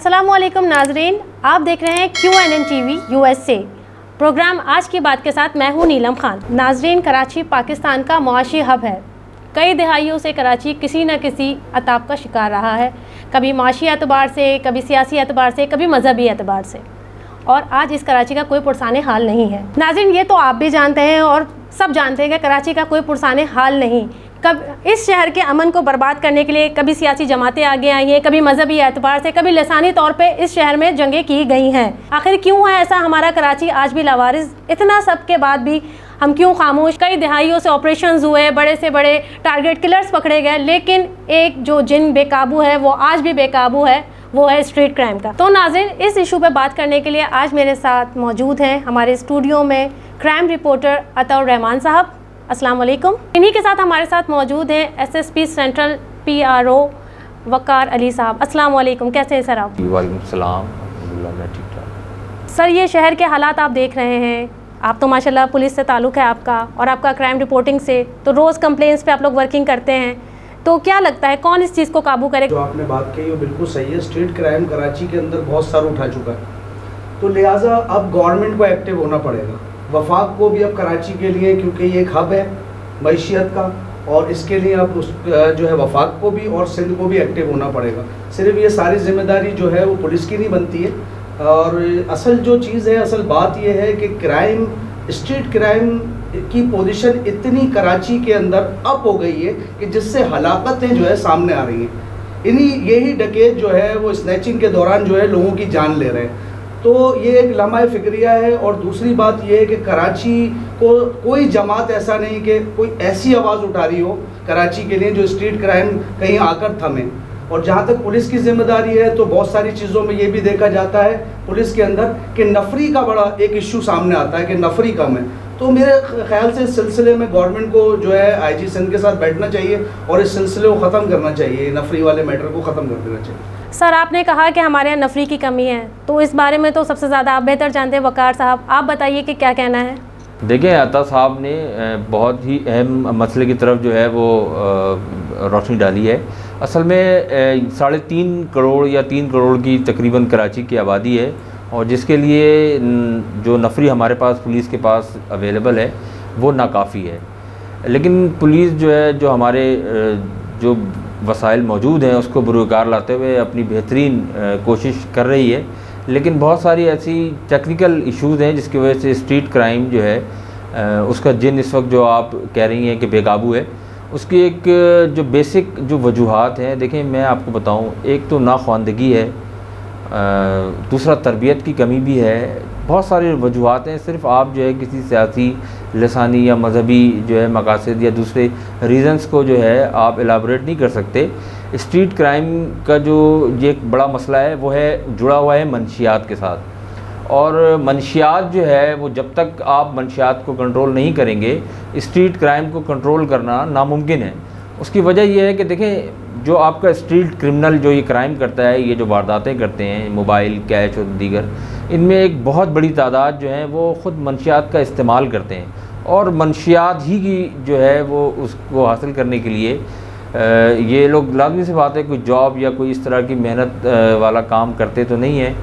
अस्सलामुअलैकुम नाजरीन, आप देख रहे हैं QNN TV USA। प्रोग्राम आज की बात के साथ मैं हूं नीलम खान। नाजरीन, कराची पाकिस्तान का मुआशी हब है। कई दिहाइयों से कराची किसी न किसी अताब का शिकार रहा है, कभी माशी एतबार से, कभी सियासी एतबार से, कभी मजहबी एतबार से, और आज इस कराची का कोई पुरसाने हाल नहीं है। नाज़रीन, ये तो आप भी जानते हैं और सब जानते हैं कि कराची का कोई पुरसाने हाल नहीं। कब इस शहर के अमन को बर्बाद करने के लिए कभी सियासी जमातें आगे आई हैं, कभी मजहबी एतबार से, कभी लसानी तौर पे इस शहर में जंगें की गई हैं। आखिर क्यों है ऐसा? हमारा कराची आज भी लावारिस। इतना सब के बाद भी हम क्यों खामोश? कई दिहाइयों से ऑपरेशंस हुए, बड़े से बड़े टारगेट किलर्स पकड़े गए, लेकिन एक जो जिन बेकाबू है वो आज भी बेकाबू है, वो है स्ट्रीट क्राइम का। तो नाज़रीन, इस इशू पे बात करने के लिए आज मेरे साथ मौजूद हैं हमारे स्टूडियो में क्राइम रिपोर्टर अताउर रहमान साहब। अस्सलाम वालेकुम। इन्हीं के साथ हमारे साथ मौजूद हैं SSP सेंट्रल PRO वकार अली साहब। अस्सलाम वालेकुम, कैसे हैं सर आप? वालेकुम सलाम, अल्हम्दुलिल्लाह मैं ठीक ठाक। सर, ये शहर के हालात आप देख रहे हैं, आप तो माशाल्लाह पुलिस से ताल्लुक़ है आपका और आपका क्राइम रिपोर्टिंग से, तो रोज़ कंप्लेंट्स पे आप लोग वर्किंग करते हैं, तो क्या लगता है कौन इस चीज़ को काबू करे? जो आपने बात कही वो बिल्कुल सही है। स्ट्रीट क्राइम कराची के अंदर बहुत सर उठा चुका है, तो लिहाजा अब गवर्नमेंट को एक्टिव होना पड़ेगा। वफाक को भी अब कराची के लिए, क्योंकि ये एक हब है मईशियत का, और इसके लिए अब उस जो है वफाक को भी और सिंध को भी एक्टिव होना पड़ेगा। सिर्फ ये सारी जिम्मेदारी जो है वो पुलिस की नहीं बनती है। और असल जो चीज़ है, असल बात ये है कि क्राइम, स्ट्रीट क्राइम की पोजीशन इतनी कराची के अंदर अप हो गई है कि जिससे हलाकतें जो है सामने आ रही हैं। यही डकैत जो है वो स्नैचिंग के दौरान जो है लोगों की जान ले रहे हैं। तो ये एक लम्हा फिक्रिया है। और दूसरी बात ये है कि कराची को कोई जमात ऐसा नहीं कि कोई ऐसी आवाज़ उठा रही हो कराची के लिए जो स्ट्रीट क्राइम कहीं आकर थमे। और जहाँ तक पुलिस की जिम्मेदारी है, तो बहुत सारी चीज़ों में ये भी देखा जाता है पुलिस के अंदर कि नफरी का बड़ा एक इशू सामने आता है कि नफरी कम है। तो मेरे ख्याल से इस सिलसिले में गवर्नमेंट को जो है IG सिंध के साथ बैठना चाहिए और इस सिलसिले को ख़त्म करना चाहिए, नफरी वाले मैटर को ख़त्म कर देना चाहिए। सर, आपने कहा कि हमारे यहाँ नफरी की कमी है, तो इस बारे में तो सबसे ज़्यादा आप बेहतर जानते हैं वकार साहब, आप बताइए कि क्या कहना है। देखिए, अता साहब ने बहुत ही अहम मसले की तरफ जो है वो रोशनी डाली है। असल में 3.5 करोड़ या 3 करोड़ की तकरीबन कराची की आबादी है, और जिसके लिए जो नफरी हमारे पास पुलिस के पास अवेलेबल है वो नाकाफ़ी है। लेकिन पुलिस जो है, जो हमारे जो वसाइल मौजूद हैं उसको बुरुकार लाते हुए अपनी बेहतरीन कोशिश कर रही है। लेकिन बहुत सारी ऐसी टेक्निकल इश्यूज़ हैं जिसकी वजह से स्ट्रीट क्राइम जो है उसका जिन इस वक्त जो आप कह रही हैं कि बेकाबू है, उसकी एक जो बेसिक जो वजूहात हैं, देखें मैं आपको बताऊं, एक तो नाख्वानदगी है, दूसरा तरबियत की कमी भी है। बहुत सारी वजूहात हैं। सिर्फ आप जो है किसी सियासी, लसानी या मजहबी जो है मकासद या दूसरे रीज़न्स को जो है आप एलाबोरेट नहीं कर सकते। स्ट्रीट क्राइम का जो ये एक बड़ा मसला है वो है जुड़ा हुआ है मंशियात के साथ। और मंशियात जो है वो जब तक आप मंशियात को कंट्रोल नहीं करेंगे, स्ट्रीट क्राइम को कंट्रोल करना नामुमकिन है। उसकी वजह यह है कि देखें, जो आपका स्ट्रीट क्रिमिनल जो ये क्राइम करता है, ये जो वारदातें करते हैं, मोबाइल, कैश और दीगर, इनमें एक बहुत बड़ी तादाद जो है वो ख़ुद मंशियात का इस्तेमाल करते हैं। और मंशियात ही की जो है वो उसको हासिल करने के लिए ये लोग, लाजमी सी बात है, कोई जॉब या कोई इस तरह की मेहनत वाला काम करते तो नहीं है,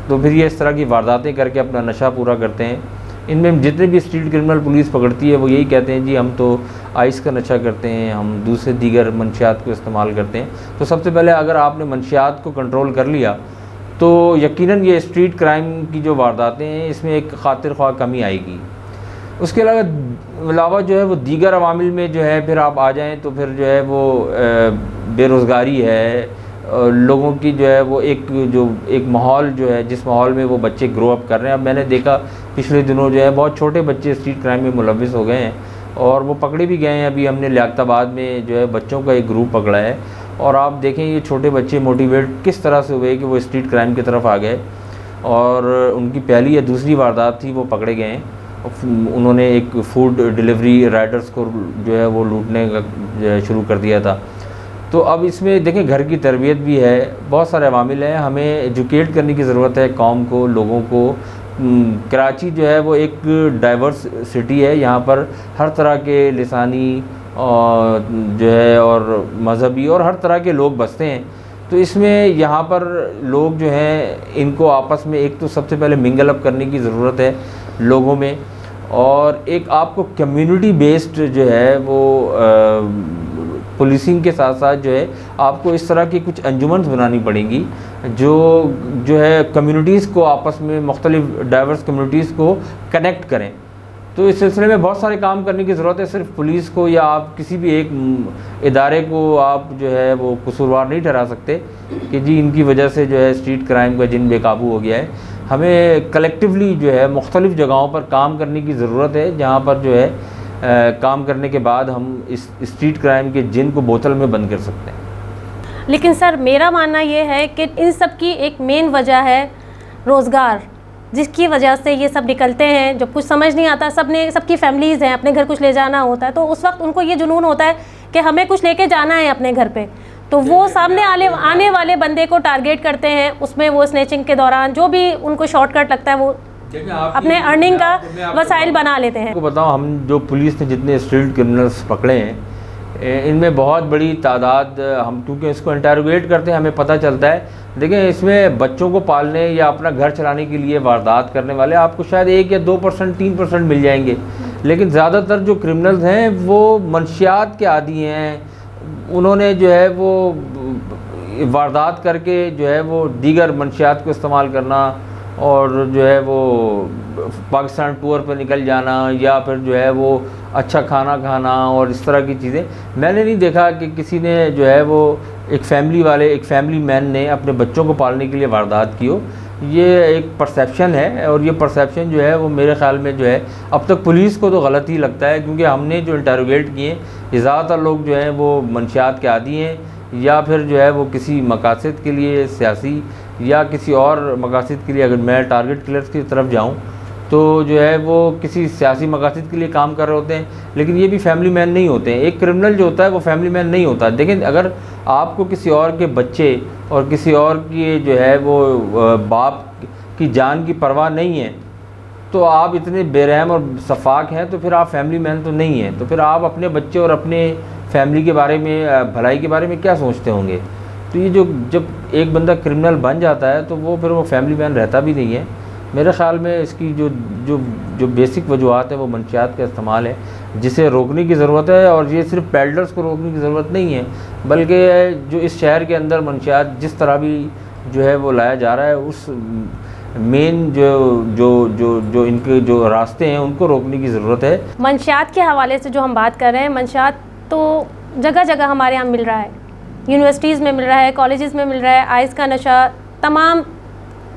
तो फिर ये इस तरह की वारदातें करके अपना नशा पूरा करते हैं। इनमें जितने भी स्ट्रीट क्रिमिनल पुलिस पकड़ती है वो यही कहते हैं, जी हम तो आइस का नशा करते हैं, हम दूसरे दीगर मंशियात को इस्तेमाल करते हैं। तो सबसे पहले अगर आपने मंशियात को कंट्रोल कर लिया तो यकीनन ये स्ट्रीट क्राइम की जो वारदातें हैं इसमें एक खातिर ख्वाह कमी आएगी। उसके अलावा जो है वो दीगर अवामिल में जो है फिर आप आ जाएँ तो फिर जो है वो बेरोज़गारी है, लोगों की जो है वो एक माहौल जो है, जिस माहौल में वो बच्चे ग्रो अप कर रहे हैं। अब मैंने देखा पिछले दिनों जो है बहुत छोटे बच्चे स्ट्रीट क्राइम में मुलविस हो गए हैं और वो पकड़े भी गए हैं। अभी हमने लियाकताबाद में जो है बच्चों का एक ग्रुप पकड़ा है, और आप देखें ये छोटे बच्चे मोटिवेट किस तरह से हुए कि वो स्ट्रीट क्राइम की तरफ आ गए, और उनकी पहली या दूसरी वारदात थी, वो पकड़े गए हैं। उन्होंने एक फूड डिलीवरी राइडर्स को जो है वो लूटने का शुरू कर दिया था। तो अब इसमें देखें, घर की तरबियत भी है, बहुत सारे अवामिल हैं, हमें एजुकेट करने की ज़रूरत है कौम को, लोगों को। कराची जो है वो एक डाइवर्स सिटी है, यहाँ पर हर तरह के लिसानी और जो है और मजहबी और हर तरह के लोग बसते हैं। तो इसमें यहाँ पर लोग जो हैं इनको आपस में एक तो सबसे पहले मिंगल अप करने की ज़रूरत है लोगों में, और एक आपको कम्युनिटी बेस्ड जो है वो पुलिसिंग के साथ साथ जो है आपको इस तरह की कुछ अंजुमन बनानी पड़ेंगी जो है कम्युनिटीज़ को आपस में, मुख्तलिफ डाइवर्स कम्युनिटीज़ को कनेक्ट करें। तो इस सिलसिले में बहुत सारे काम करने की ज़रूरत है। सिर्फ पुलिस को या आप किसी भी एक इदारे को आप जो है वो कसूरवार नहीं ठहरा सकते कि जी इनकी वजह से जो है स्ट्रीट क्राइम का जिन बेकाबू हो गया है। हमें कलेक्टिवली जो है मुख्तलिफ़ जगहों पर काम करने की ज़रूरत है, जहाँ पर जो है काम करने के बाद हम इस स्ट्रीट क्राइम के जिन को बोतल में बंद कर सकते हैं। लेकिन सर मेरा मानना ये है कि इन सब की एक मेन वजह है रोज़गार, जिसकी वजह से ये सब निकलते हैं। जब कुछ समझ नहीं आता, सबकी फैमिलीज़ हैं, अपने घर कुछ ले जाना होता है, तो उस वक्त उनको ये जुनून होता है कि हमें कुछ लेके जाना है अपने घर पे, तो वो सामने आने वाले बंदे को टारगेट करते हैं। उसमें वो स्नैचिंग के दौरान जो भी उनको शॉर्टकट लगता है वो अपने अर्निंग का वसाइल बना लेते हैं। आपको बताऊं, हम जो पुलिस ने जितने स्ट्रीट क्रिमिनल्स पकड़े हैं इनमें बहुत बड़ी तादाद, हम क्योंकि इसको इंटरोगेट करते हैं हमें पता चलता है। देखिए इसमें बच्चों को पालने या अपना घर चलाने के लिए वारदात करने वाले आपको शायद 1 या 2% 3% मिल जाएंगे, लेकिन ज़्यादातर जो क्रिमिनल्स हैं वो मंशियात के आदी हैं। उन्होंने जो है वो वारदात करके जो है वो दीगर मंशियात को इस्तेमाल करना और जो है वो पाकिस्तान टूर पर निकल जाना या फिर जो है वो अच्छा खाना खाना और इस तरह की चीज़ें। मैंने नहीं देखा कि किसी ने जो है वो एक फैमिली मैन ने अपने बच्चों को पालने के लिए वारदात की हो। ये एक परसेप्शन है और ये परसेप्शन जो है वो मेरे ख़्याल में जो है अब तक पुलिस को तो गलत ही लगता है, क्योंकि हमने जो इंटरोगेट किए ज़्यादातर लोग जो हैं वो मंशियात के आदी हैं या फिर जो है वो किसी मकासद के लिए, सियासी या किसी और मकासद के लिए, अगर मैं टारगेट किलर्स की तरफ जाऊं तो जो है वो किसी सियासी मकासद के लिए काम कर रहे होते हैं, लेकिन ये भी फैमिली मैन नहीं होते हैं। एक क्रिमिनल जो होता है वो फैमिली मैन नहीं होता। लेकिन अगर आपको किसी और के बच्चे और किसी और की जो है वो बाप की जान की परवाह नहीं है, तो आप इतने बेरहम और शफाक हैं, तो फिर आप फैमिली मैन तो नहीं हैं। तो फिर आप अपने बच्चे और अपने फैमिली के बारे में, भलाई के बारे में क्या सोचते होंगे? तो ये जब एक बंदा क्रिमिनल बन जाता है तो वो फिर वो फैमिली मैन रहता भी नहीं है। मेरे ख़्याल में इसकी जो बेसिक वजूहत है वो मंशियात का इस्तेमाल है, जिसे रोकने की ज़रूरत है। और ये सिर्फ पेडलर्स को रोकने की ज़रूरत नहीं है, बल्कि जो इस शहर के अंदर मंशियात जिस तरह भी जो है वो लाया जा रहा है, उस मेन जो इनके जो रास्ते हैं उनको रोकने की ज़रूरत है। मंशियात के हवाले से जो हम बात कर रहे हैं, मंशियात तो जगह जगह हमारे यहाँ मिल रहा है, यूनिवर्सिटीज़ में मिल रहा है, कॉलेजेस में मिल रहा है। आइस का नशा, तमाम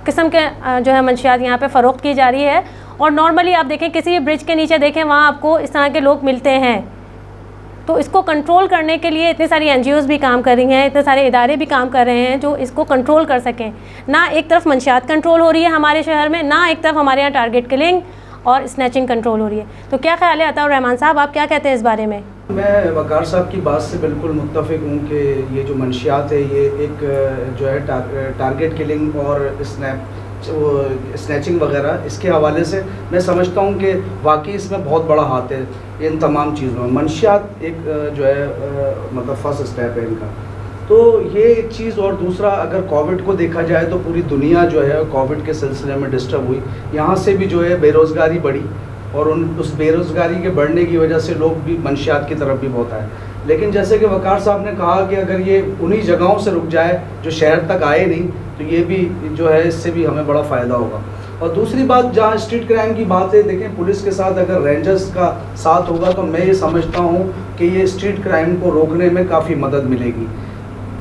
किस्म के जो है मंशियात यहाँ पे फ़रोख्त की जा रही है। और नॉर्मली आप देखें, किसी भी ब्रिज के नीचे देखें, वहाँ आपको इस तरह के लोग मिलते हैं। तो इसको कंट्रोल करने के लिए इतनी सारी NGOs भी काम कर रही हैं, इतने सारे इदारे भी काम कर रहे हैं जो इसको कंट्रोल कर सकें। ना एक तरफ मंशियात कंट्रोल हो रही है हमारे शहर में, ना एक तरफ हमारे यहाँ टारगेट किलिंग और स्नैचिंग कंट्रोल हो रही है। तो क्या ख्याल है अताउर रहमान साहब, आप क्या कहते हैं इस बारे में? मैं वकार साहब की बात से बिल्कुल मुत्तफ़िक हूँ कि ये जो मंशियात है ये एक जो है टारगेट किलिंग और स्नैचिंग वगैरह, इसके हवाले से मैं समझता हूँ कि वाकई इसमें बहुत बड़ा हाथ है इन तमाम चीज़ों में। मंशियात एक जो है मतलब फर्स्ट स्टेप है इनका, तो ये एक चीज़। और दूसरा, अगर कोविड को देखा जाए तो पूरी दुनिया जो है कोविड के सिलसिले में डिस्टर्ब हुई, यहाँ से भी जो है बेरोज़गारी बढ़ी और उस बेरोज़गारी के बढ़ने की वजह से लोग भी मंशियात की तरफ भी बहुत आए। लेकिन जैसे कि वकार साहब ने कहा कि अगर ये उन्हीं जगहों से रुक जाए जो शहर तक आए नहीं, तो ये भी जो है इससे भी हमें बड़ा फ़ायदा होगा। और दूसरी बात, जहाँ स्ट्रीट क्राइम की बात है, देखें पुलिस के साथ अगर रेंजर्स का साथ होगा तो मैं ये समझता हूँ कि ये स्ट्रीट क्राइम को रोकने में काफ़ी मदद मिलेगी।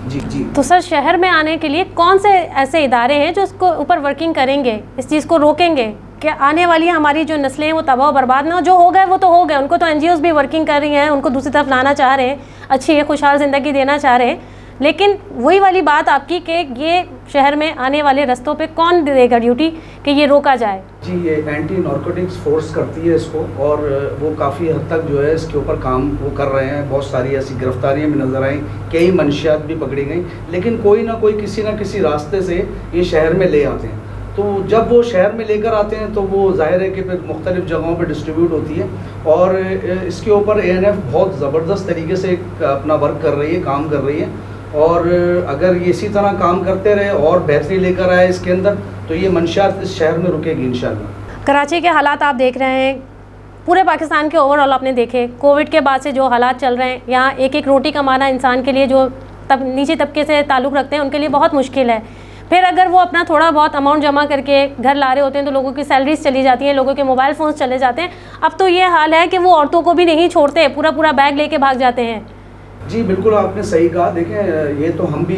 जी। तो सर, शहर में आने के लिए कौन से ऐसे इदारे हैं जो इसको ऊपर वर्किंग करेंगे, इस चीज़ को रोकेंगे कि आने वाली हमारी जो नस्लें हैं वो तबाह बर्बाद ना हो? जो हो गए वो तो हो गए, उनको तो NGOs भी वर्किंग कर रही हैं, उनको दूसरी तरफ लाना चाह रहे हैं, अच्छी खुशहाल ज़िंदगी देना चाह रहे हैं। लेकिन वही वाली बात आपकी कि ये शहर में आने वाले रास्तों पे कौन देगा ड्यूटी कि ये रोका जाए? जी, ये एंटी नारकोटिक्स फोर्स करती है इसको, और वो काफ़ी हद तक जो है इसके ऊपर काम वो कर रहे हैं। बहुत सारी ऐसी गिरफ्तारियां भी नज़र आई, कई मंशियात भी पकड़ी गई, लेकिन कोई ना कोई किसी न किसी रास्ते से ये शहर में ले आते हैं। तो जब वो शहर में लेकर आते हैं तो वो ज़ाहिर है कि फिर मुख्तलिफ़ जगहों पर डिस्ट्रीब्यूट होती है। और इसके ऊपर ANF बहुत ज़बरदस्त तरीके से अपना वर्क कर रही है, काम कर रही है। और अगर ये इसी तरह काम करते रहे और बेहतरी लेकर आए इसके अंदर, तो ये मंशियात इस शहर में रुकेगी इंशाल्लाह। कराची के हालात आप देख रहे हैं, पूरे पाकिस्तान के ओवरऑल आपने देखे, कोविड के बाद से जो हालात चल रहे हैं, यहाँ एक एक रोटी कमाना इंसान के लिए जो नीचे तबके से ताल्लुक़ रखते हैं उनके लिए बहुत मुश्किल है। फिर अगर वो अपना थोड़ा बहुत अमाउंट जमा करके घर ला रहे होते हैं तो लोगों की सैलरीज चली जाती हैं, लोगों के मोबाइल फ़ोन्स चले जाते हैं। अब तो ये हाल है कि वो औरतों को भी नहीं छोड़ते, पूरा पूरा बैग लेके भाग जाते हैं। जी बिल्कुल, आपने सही कहा। देखें, ये तो हम भी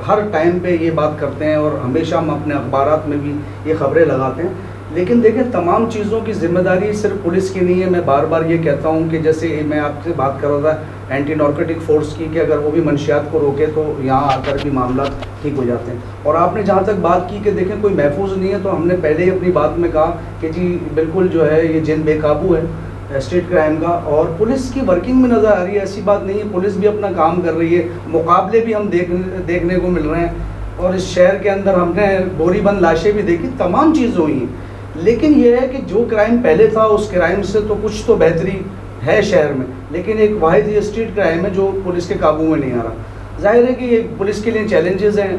हर टाइम पे ये बात करते हैं और हमेशा हम अपने अखबारात में भी ये ख़बरें लगाते हैं, लेकिन देखें तमाम चीज़ों की जिम्मेदारी सिर्फ पुलिस की नहीं है। मैं बार बार ये कहता हूँ कि जैसे मैं आपसे बात कर रहा था एंटी नार्कोटिक फोर्स की, कि अगर वो भी मंशियात को रोके तो यहाँ आकर भी मामला ठीक हो जाते हैं। और आपने जहाँ तक बात की कि देखें कोई महफूज नहीं है, तो हमने पहले ही अपनी बात में कहा कि जी बिल्कुल जो है ये जिन बेकाबू है स्ट्रीट क्राइम का, और पुलिस की वर्किंग में नज़र आ रही है। ऐसी बात नहीं है, पुलिस भी अपना काम कर रही है, मुकाबले भी हम देखने को मिल रहे हैं। और इस शहर के अंदर हमने बोरीबंद लाशें भी देखी, तमाम चीज़ हुई हैं। लेकिन यह है कि जो क्राइम पहले था उस क्राइम से तो कुछ तो बेहतरी है शहर में, लेकिन एक वाहिद ये स्ट्रीट क्राइम है जो पुलिस के काबू में नहीं आ रहा। जाहिर है कि ये पुलिस के लिए चैलेंजेस हैं,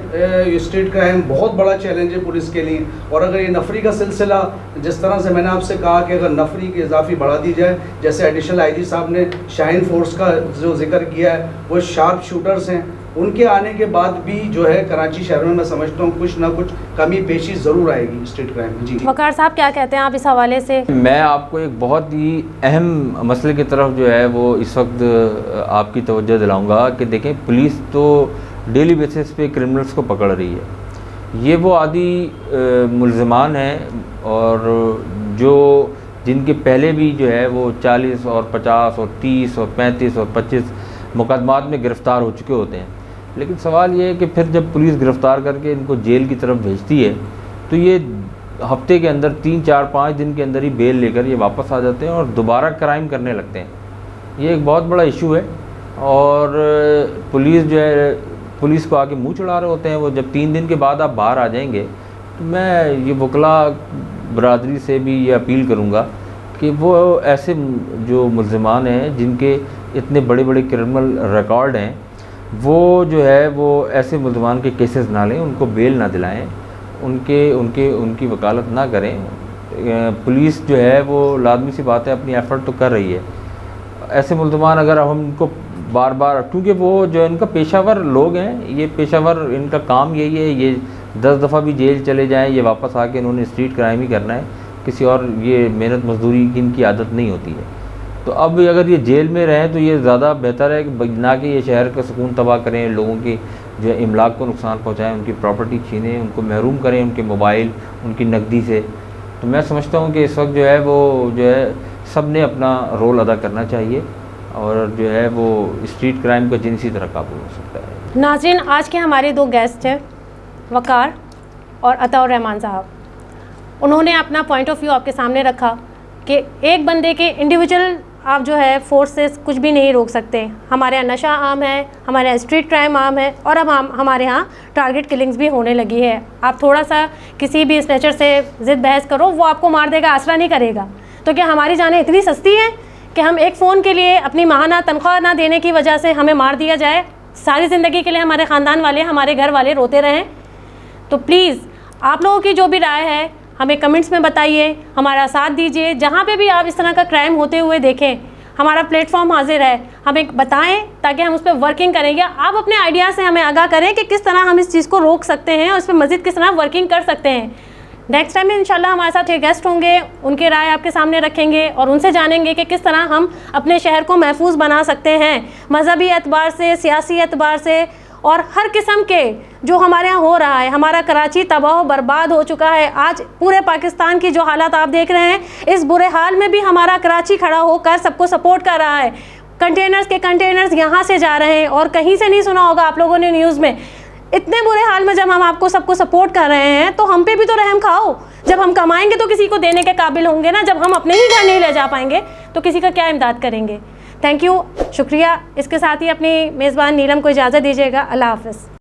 ये स्ट्रीट क्राइम बहुत बड़ा चैलेंज है पुलिस के लिए। और अगर ये नफरी का सिलसिला, जिस तरह से मैंने आपसे कहा कि अगर नफरी की इजाफी बढ़ा दी जाए, जैसे एडिशनल आईजी साहब ने शाहीन फोर्स का जो जिक्र किया है, वो शार्प शूटर्स हैं, उनके आने के बाद भी जो है कराची शहर में मैं समझता हूँ कुछ ना कुछ कमी पेशी ज़रूर आएगी स्ट्रीट क्राइम में। जी वकार साहब क्या कहते हैं आप इस हवाले से? मैं आपको एक बहुत ही अहम मसले की तरफ जो है वो इस वक्त आपकी तवज्जो दिलाऊंगा कि देखें, पुलिस तो डेली बेसिस पे क्रिमिनल्स को पकड़ रही है। ये वो आदि मुल्ज़िमान हैं और जो जिनके पहले भी जो है वो 40 और 50 और 30 और 35 और 25 मुकदमात में गिरफ़्तार हो चुके होते हैं। लेकिन सवाल ये है कि फिर जब पुलिस गिरफ़्तार करके इनको जेल की तरफ भेजती है तो ये हफ्ते के अंदर 3, 4, 5 दिन के अंदर ही बेल लेकर ये वापस आ जाते हैं और दोबारा क्राइम करने लगते हैं। ये एक बहुत बड़ा इशू है और पुलिस जो है पुलिस को आके मुंह चढ़ा रहे होते हैं। वो जब 3 दिन के बाद आप बाहर आ जाएंगे तो मैं ये वकला बरादरी से भी ये अपील करूँगा कि वो ऐसे जो मुल्ज़िमान हैं जिनके इतने बड़े बड़े क्रिमिनल रिकॉर्ड हैं, वो जो है वो ऐसे मुल्ज़िमान के केसेस ना लें, उनको बेल ना दिलाएं, उनकी वकालत ना करें। पुलिस जो है वो लाजमी सी बात है अपनी एफ़र्ट तो कर रही है। ऐसे मुल्ज़िमान अगर हम इनको बार बार, क्योंकि वो जो है इनका पेशावर लोग हैं, ये पेशावर इनका काम यही है, ये 10 दफ़ा भी जेल चले जाएँ, ये वापस आके इन्होंने स्ट्रीट क्राइम ही करना है, किसी और ये मेहनत मजदूरी की इनकी आदत नहीं होती है। तो अब अगर ये जेल में रहें तो ये ज़्यादा बेहतर है कि ना कि ये शहर का सुकून तबाह करें, लोगों की जो इमलाक को नुकसान पहुँचाएँ, उनकी प्रॉपर्टी छीनें, उनको महरूम करें उनके मोबाइल, उनकी नकदी से। तो मैं समझता हूँ कि इस वक्त जो है वो जो है सब ने अपना रोल अदा करना चाहिए और जो है वो स्ट्रीट क्राइम का जिनसी तरह काबू हो सकता है। नाज़रीन, आज के हमारे 2 गेस्ट हैं वकार और अताउर रहमान साहब। उन्होंने अपना पॉइंट ऑफ व्यू आपके सामने रखा कि एक बंदे के इंडिविजुअल आप जो है फोर्स से कुछ भी नहीं रोक सकते। हमारे यहाँ नशा आम है, हमारे यहाँ स्ट्रीट क्राइम आम है और अब हमारे यहाँ टारगेट किलिंग्स भी होने लगी है। आप थोड़ा सा किसी भी स्नेचर से ज़िद बहस करो, वो आपको मार देगा, आसरा नहीं करेगा। तो क्या हमारी जानें इतनी सस्ती हैं कि हम एक फ़ोन के लिए अपनी माहाना तनख्वाह ना देने की वजह से हमें मार दिया जाए, सारी ज़िंदगी के लिए हमारे ख़ानदान वाले, हमारे घर वाले रोते रहें? तो प्लीज़ आप लोगों की जो भी राय है हमें कमेंट्स में बताइए, हमारा साथ दीजिए। जहाँ पे भी आप इस तरह का क्राइम होते हुए देखें, हमारा प्लेटफॉर्म हाजिर है, हमें बताएं ताकि हम उस पर वर्किंग करेंगे। आप अपने आइडिया से हमें आगाह करें कि किस तरह हम इस चीज़ को रोक सकते हैं और उस पर मज़ीद किस तरह वर्किंग कर सकते हैं। नेक्स्ट टाइम में इंशाल्लाह हमारे साथ एक गेस्ट होंगे, उनके राय आपके सामने रखेंगे और उनसे जानेंगे कि किस तरह हम अपने शहर को महफूज बना सकते हैं, मजहबी एतबार से, सियासी एतबार से और हर किस्म के जो हमारे यहाँ हो रहा है। हमारा कराची तबाह बर्बाद हो चुका है। आज पूरे पाकिस्तान की जो हालात आप देख रहे हैं, इस बुरे हाल में भी हमारा कराची खड़ा होकर सबको सपोर्ट कर रहा है। कंटेनर्स के कंटेनर्स यहाँ से जा रहे हैं और कहीं से नहीं सुना होगा आप लोगों ने न्यूज़ में। इतने बुरे हाल में जब हम आपको सबको सपोर्ट कर रहे हैं तो हम पे भी तो रहम खाओ। जब हम कमाएंगे तो किसी को देने के काबिल होंगे ना। जब हम अपने ही घर नहीं ले जा पाएंगे तो किसी का क्या इमदाद करेंगे। थैंक यू, शुक्रिया। इसके साथ ही अपनी मेज़बान नीलम को इजाज़त दीजिएगा। अल्लाह हाफ़िज़।